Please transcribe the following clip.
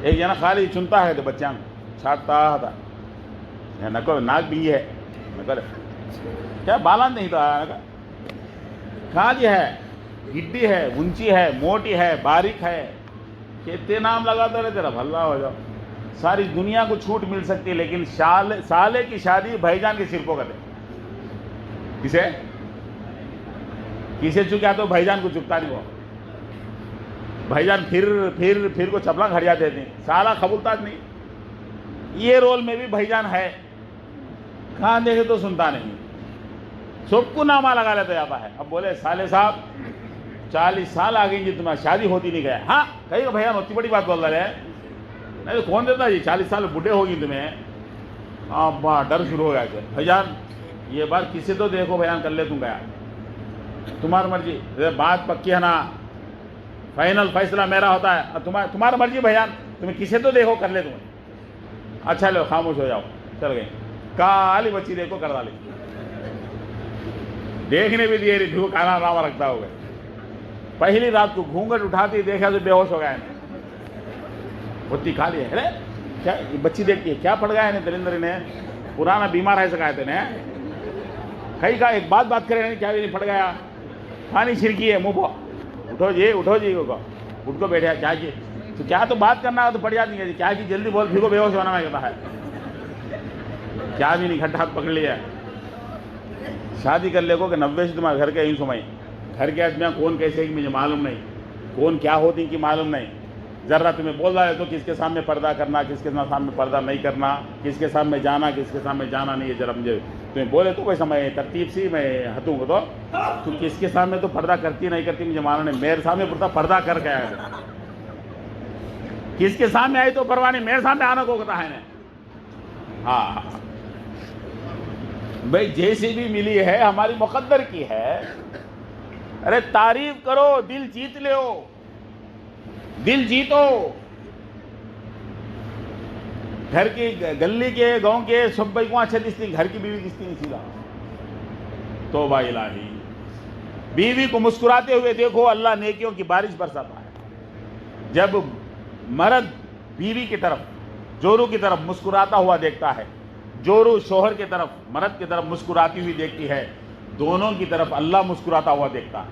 एक जना खाली चुनता है तो बच्चा छाटता था नको नाक बिंगी है नकर क्या बाला नहीं तो खाली है, गिड्डी है, ऊंची है, मोटी है, बारीक है, कितने नाम लगाते रहते तेरा भल्ला हो जाओ। सारी दुनिया को छूट मिल सकती है, लेकिन साले की शादी भाईजान के सिर को करते। किसे किसे चुका तो भाईजान को चुकता नहीं वो। भाईजान फिर को चपला खड़ जाते थे, साला खबूलता नहीं। ये रोल में भी भाईजान है, कहाँ देखे तो सुनता नहीं, सबको नामा लगा लेता जाता है। अब बोले साले साहब 40 साल आ गई जी तुम्हारी शादी होती नहीं गया। हाँ कहीं भैया इतनी बड़ी बात बोल रहे हैं, नहीं तो कौन देता जी, 40 साल बूढ़े होगी तुम्हें। हाँ डर शुरू हो गया कि भाईजान ये बात किसी तो देखो बयान कर ले तुम गया, तुम्हारी मर्जी, बात पक्की है ना, फाइनल फैसला मेरा होता है, तुम्हारी मर्जी भैयान, तुम्हें किसे तो देखो कर ले तुम्हें। अच्छा लो खामोश हो जाओ, चल गए। काली बच्ची देखो कर डाली, देखने भी दिए रही खाना रामा रखता हो गए। पहली रात को घूंघट उठाती देखा तो बेहोश हो गया, बुत्ती खा ली है। अरे क्या ये बच्ची देखती है, क्या पड़ गया है दरिंदर ने, पुराना बीमार है सका थे कहीं का एक बात करे क्या भी नहीं पड़ गया, पानी छिड़की है मुँह को, उठो जी उठ को बैठे क्या की तो क्या तो बात करना है तो पड़ जाती है, क्या की जल्दी बोल फिर को बेहोश होना मैं कहता है, क्या भी नहीं, खट्टा हाथ पकड़ लिया। शादी कर ले को कि 90 से तुम्हारे घर के यूँ समय घर के आदमी कौन कैसे कि मुझे मालूम नहीं, कौन क्या होती कि मालूम नहीं। ज़रा तुम्हें बोल रहा है तो किसके सामने पर्दा करना, किसके सामने पर्दा नहीं करना, किसके सामने जाना, किसके सामने जाना नहीं है। जरा मुझे तुम्हें बोले तो वैसा मैं तरतीब सी मैं हतूँगा तो किसके सामने तो पर्दा करती नहीं करती मुझे मालूम नहीं, मेरे सामने पर्दा कर गया है। किसके सामने आई तो परवाह नहीं, मेरे सामने आना को कहता है ना। हाँ भाई जैसी भी मिली है हमारी मुकद्दर की है। अरे तारीफ करो, दिल जीत ले, दिल जीतो। घर की गली के गांव के सब भाई को अच्छे दिखती, घर की बीवी दिखती नहीं सीधा। तौबा इलाही, बीवी को मुस्कुराते हुए देखो, अल्लाह नेकियों की बारिश बरसाता है। जब मर्द बीवी की तरफ, जोरू की तरफ मुस्कुराता हुआ देखता है, जोरू शोहर की तरफ, मर्द की तरफ मुस्कुराती हुई देखती है, दोनों की तरफ अल्लाह मुस्कुराता हुआ देखता है।